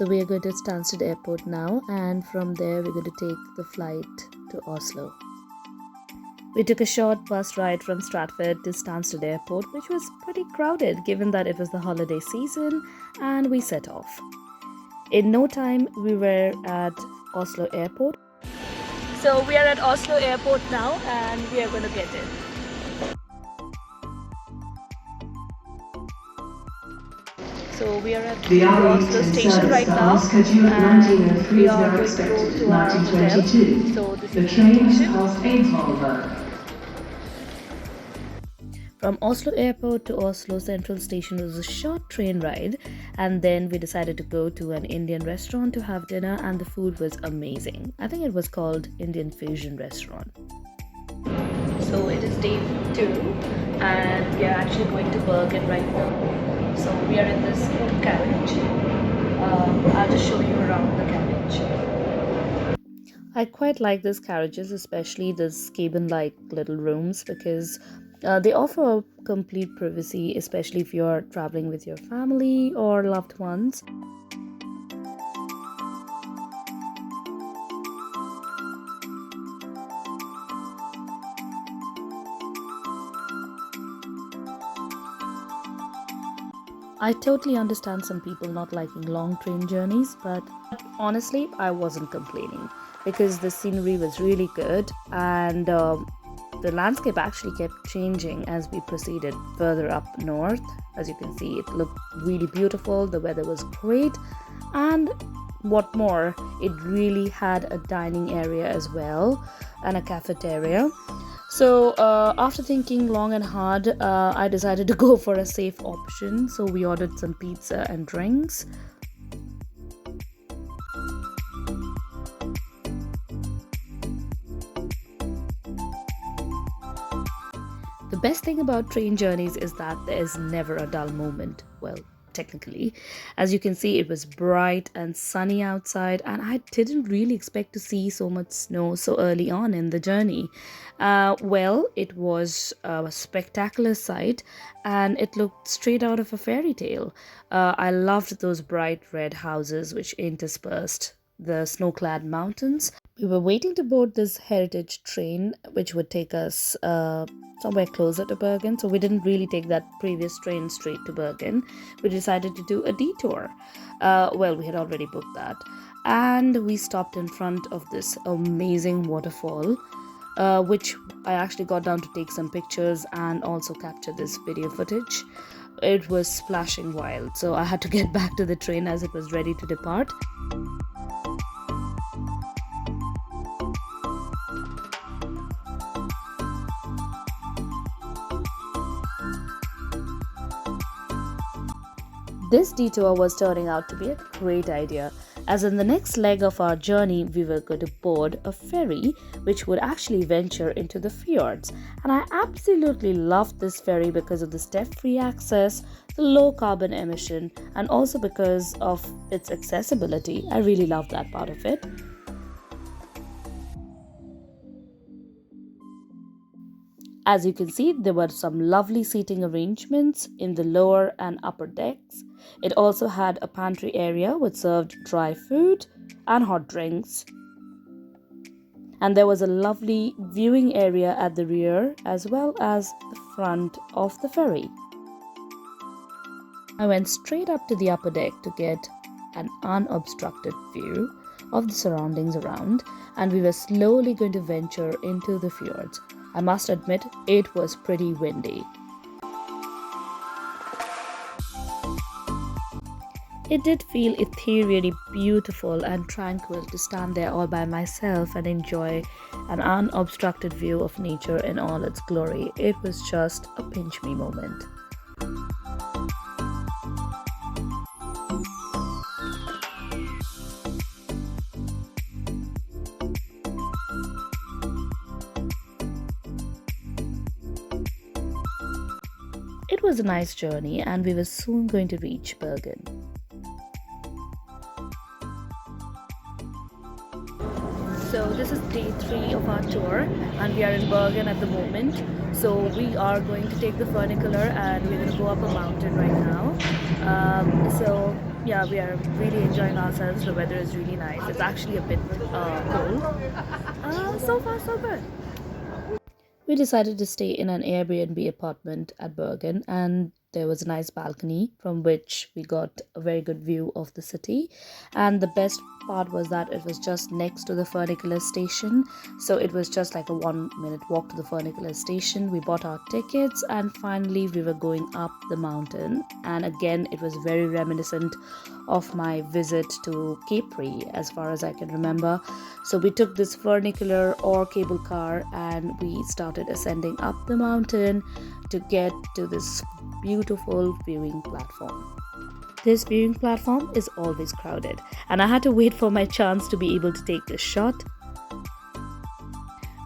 So we are going to Stansted Airport now, and from there we're going to take the flight to Oslo. We took a short bus ride from Stratford to Stansted Airport, which was pretty crowded given that it was the holiday season, and we set off. In no time, we were at Oslo Airport. So we are at Oslo Airport now, and we are going to get in. So we are at the Oslo station right now, and we are going to go to our hotel. So this is the station. From Oslo Airport to Oslo Central Station was a short train ride, and then we decided to go to an Indian restaurant to have dinner, and the food was amazing. I think it was called Indian Fusion Restaurant. So it is day 2, and we are actually going to Bergen right now. So we are in this carriage. I'll just show you around the carriage. I quite like these carriages, especially these cabin-like little rooms, because they offer complete privacy, especially if you're traveling with your family or loved ones. I totally understand some people not liking long train journeys, but honestly, I wasn't complaining because the scenery was really good, and the landscape actually kept changing as we proceeded further up north. As you can see, it looked really beautiful, the weather was great, and what more, it really had a dining area as well and a cafeteria. So after thinking long and hard, I decided to go for a safe option. So we ordered some pizza and drinks. The best thing about train journeys is that there is never a dull moment. Well, technically, as you can see, it was bright and sunny outside, and I didn't really expect to see so much snow so early on in the journey. Well, it was a spectacular sight, and it looked straight out of a fairy tale. I loved those bright red houses which interspersed the snow-clad mountains. We were waiting to board this heritage train, which would take us somewhere closer to Bergen. So we didn't really take that previous train straight to Bergen. We decided to do a detour. Well, we had already booked that. And we stopped in front of this amazing waterfall, which I actually got down to take some pictures and also capture this video footage. It was splashing wild, so I had to get back to the train as it was ready to depart. This detour was turning out to be a great idea, as in the next leg of our journey we were going to board a ferry which would actually venture into the fjords. And I absolutely loved this ferry because of the step-free access, the low carbon emission, and also because of its accessibility. I really loved that part of it. As you can see, there were some lovely seating arrangements in the lower and upper decks. It also had a pantry area which served dry food and hot drinks. And there was a lovely viewing area at the rear as well as the front of the ferry. I went straight up to the upper deck to get an unobstructed view of the surroundings around, and we were slowly going to venture into the fjords. I must admit, it was pretty windy. It did feel ethereally beautiful and tranquil to stand there all by myself and enjoy an unobstructed view of nature in all its glory. It was just a pinch me moment. It was a nice journey, and we were soon going to reach Bergen. So this is day 3 of our tour, and we are in Bergen at the moment. So we are going to take the funicular and we're going to go up a mountain right now. So Yeah, we are really enjoying ourselves. The weather is really nice. It's actually a bit cold. So far, so good. We decided to stay in an Airbnb apartment at Bergen, and there was a nice balcony from which we got a very good view of the city. And the best part was that it was just next to the funicular station, so it was just like a 1 minute walk to the funicular station. We bought our tickets, and finally, we were going up the mountain. And again, it was very reminiscent of my visit to Capri, as far as I can remember. So we took this funicular or cable car and we started ascending up the mountain to get to this beautiful viewing platform. This viewing platform is always crowded, and I had to wait for my chance to be able to take this shot.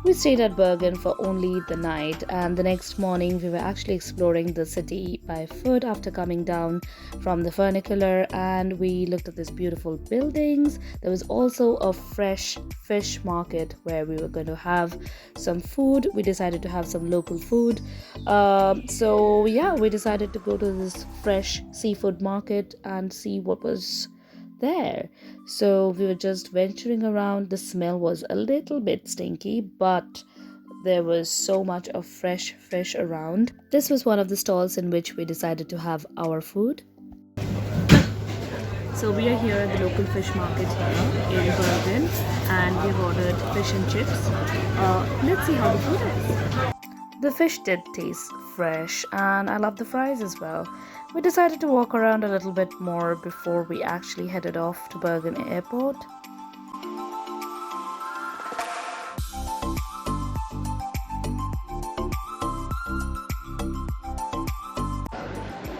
We stayed at Bergen for only the night, and the next morning we were actually exploring the city by foot after coming down from the funicular, and we looked at these beautiful buildings. There was also a fresh fish market where we were going to have some food. We decided to have some local food. We decided to go to this fresh seafood market and see what was there. So we were just venturing around. The smell was a little bit stinky, but there was so much of fresh fish around. This was one of the stalls in which we decided to have our food. So we are here at the local fish market here in Bergen, and we've ordered fish and chips. Let's see how the food is. The fish did taste fresh, and I love the fries as well. We decided to walk around a little bit more before we actually headed off to Bergen Airport.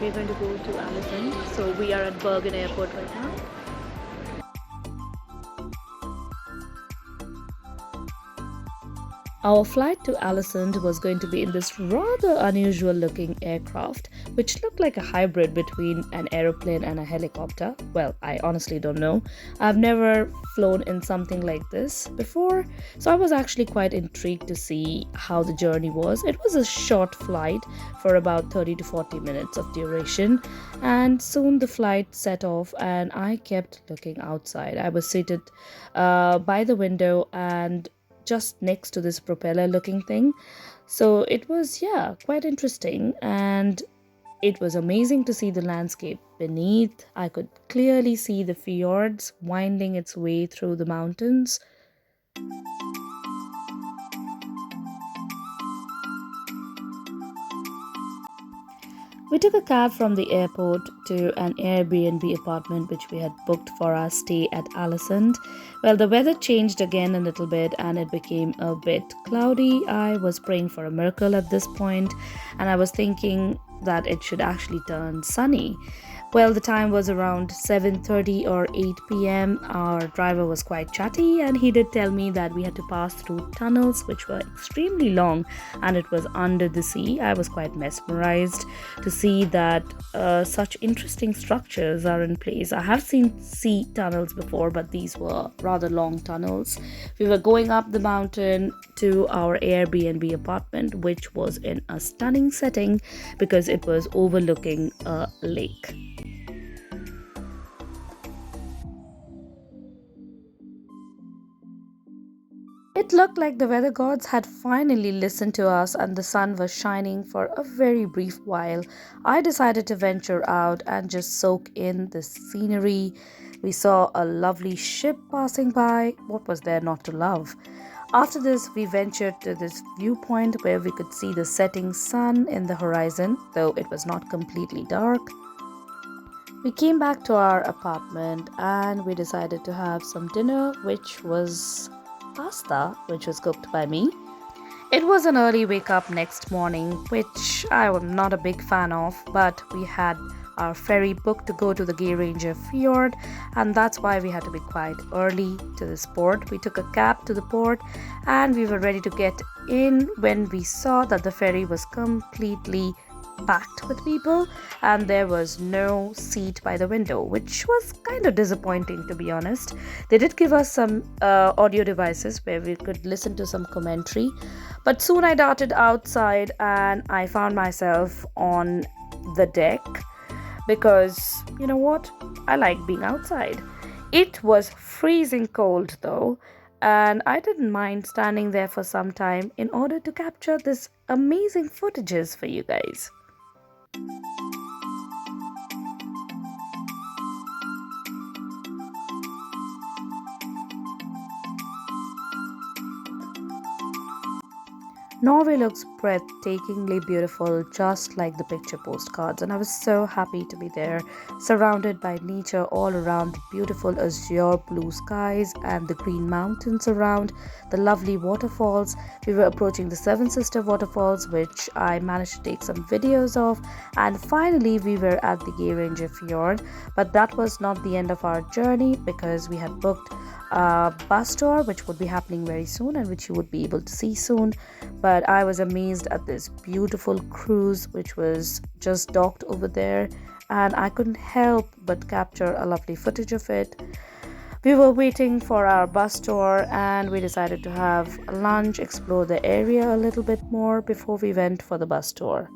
We're going to go to Allison. So we are at Bergen Airport right now. Our flight to Alisund was going to be in this rather unusual looking aircraft, which looked like a hybrid between an aeroplane and a helicopter. Well, I honestly don't know. I've never flown in something like this before, so I was actually quite intrigued to see how the journey was. It was a short flight for about 30 to 40 minutes of duration, and soon the flight set off, and I kept looking outside. I was seated by the window and just next to this propeller looking thing. So it was, yeah, quite interesting, and it was amazing to see the landscape beneath. I could clearly see the fjords winding its way through the mountains. We took a cab from the airport to an Airbnb apartment which we had booked for our stay at Alisund. Well, the weather changed again a little bit and it became a bit cloudy. I was praying for a miracle at this point, and I was thinking that it should actually turn sunny. Well, the time was around 7:30 or 8 p.m. Our driver was quite chatty, and he did tell me that we had to pass through tunnels which were extremely long and it was under the sea. I was quite mesmerized to see that such interesting structures are in place. I have seen sea tunnels before, but these were rather long tunnels. We were going up the mountain to our Airbnb apartment, which was in a stunning setting because it was overlooking a lake. It looked like the weather gods had finally listened to us and the sun was shining for a very brief while. I decided to venture out and just soak in the scenery. We saw a lovely ship passing by. What was there not to love? After this, we ventured to this viewpoint where we could see the setting sun in the horizon, though it was not completely dark. We came back to our apartment and we decided to have some dinner, which was pasta, which was cooked by me. It was an early wake up next morning, which I am not a big fan of, but we had our ferry booked to go to the Geiranger Fjord, and that's why we had to be quite early to this port. We took a cab to the port and we were ready to get in when we saw that the ferry was completely packed with people and there was no seat by the window, which was kind of disappointing, to be honest. They did give us some audio devices where we could listen to some commentary, but soon I darted outside and I found myself on the deck because you know what? I like being outside. It was freezing cold though, and I didn't mind standing there for some time in order to capture this amazing footages for you guys. Norway looks breathtakingly beautiful, just like the picture postcards, and I was so happy to be there, surrounded by nature all around the beautiful azure blue skies and the green mountains around, the lovely waterfalls. We were approaching the Seven Sister waterfalls, which I managed to take some videos of, and finally, we were at the Geiranger Fjord. But that was not the end of our journey because we had booked a bus tour, which would be happening very soon and which you would be able to see soon. But I was amazed at this beautiful cruise which was just docked over there, and I couldn't help but capture a lovely footage of it. We were waiting for our bus tour and we decided to have lunch, explore the area a little bit more before we went for the bus tour.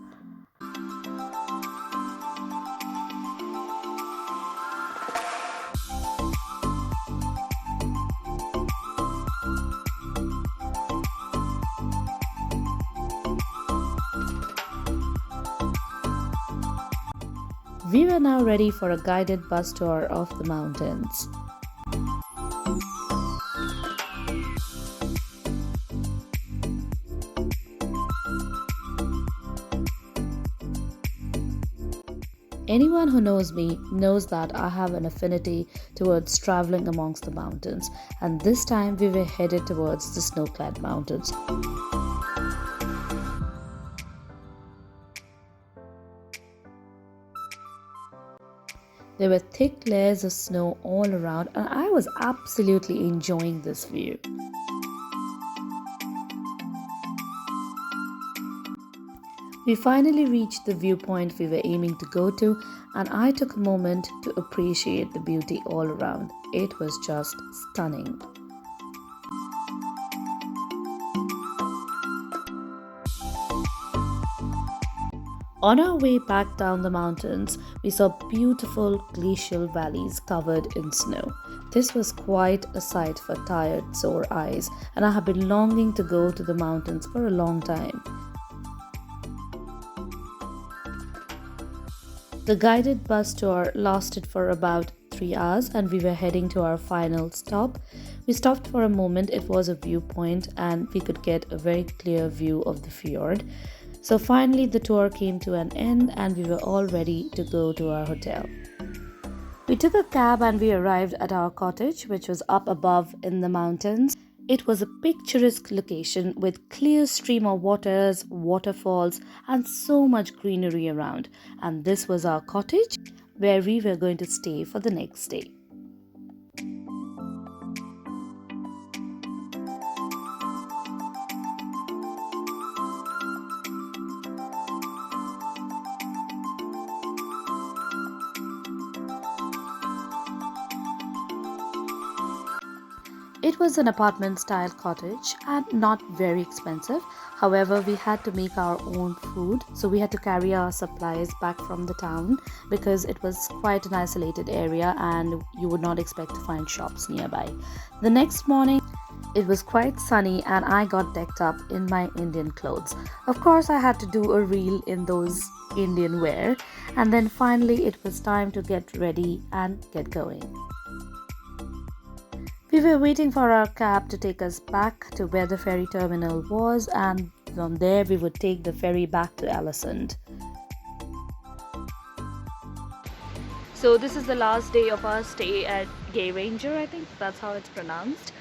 We were now ready for a guided bus tour of the mountains. Anyone who knows me knows that I have an affinity towards traveling amongst the mountains, and this time we were headed towards the snow-clad mountains. There were thick layers of snow all around, and I was absolutely enjoying this view. We finally reached the viewpoint we were aiming to go to, and I took a moment to appreciate the beauty all around. It was just stunning. On our way back down the mountains, we saw beautiful glacial valleys covered in snow. This was quite a sight for tired, sore eyes, and I have been longing to go to the mountains for a long time. The guided bus tour lasted for about 3 hours and we were heading to our final stop. We stopped for a moment, it was a viewpoint and we could get a very clear view of the fjord. So finally, the tour came to an end and we were all ready to go to our hotel. We took a cab and we arrived at our cottage, which was up above in the mountains. It was a picturesque location with clear stream of waters, waterfalls, and so much greenery around. And this was our cottage where we were going to stay for the next day. It was an apartment style cottage and not very expensive. However, we had to make our own food, so we had to carry our supplies back from the town because it was quite an isolated area and you would not expect to find shops nearby. The next morning, it was quite sunny and I got decked up in my Indian clothes. Of course, I had to do a reel in those Indian wear, and then finally it was time to get ready and get going. We were waiting for our cab to take us back to where the ferry terminal was, and from there we would take the ferry back to Alisund. So this is the last day of our stay at Gay Ranger, I think that's how it's pronounced.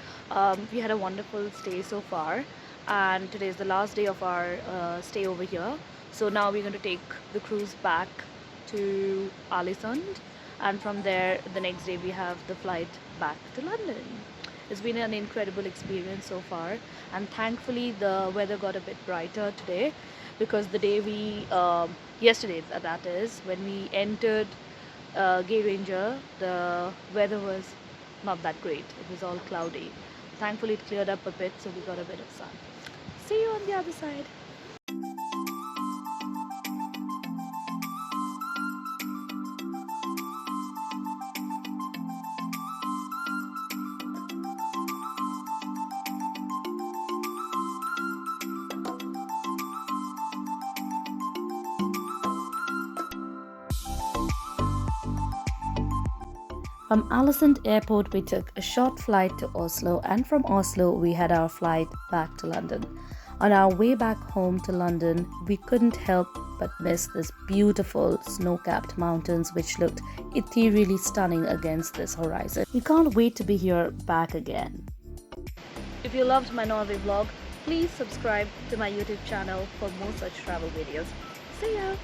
We had a wonderful stay so far, and today is the last day of our stay over here. So now we're going to take the cruise back to Alisund, and from there the next day we have the flight back to London. It's been an incredible experience so far, and thankfully the weather got a bit brighter today because the day yesterday that is, when we entered Gay Ranger, the weather was not that great. It was all cloudy. Thankfully it cleared up a bit, so we got a bit of sun. See you on the other side. From Alesund Airport, we took a short flight to Oslo, and from Oslo, we had our flight back to London. On our way back home to London, we couldn't help but miss this beautiful snow-capped mountains which looked ethereally stunning against this horizon. We can't wait to be here back again. If you loved my Norway vlog, please subscribe to my YouTube channel for more such travel videos. See ya!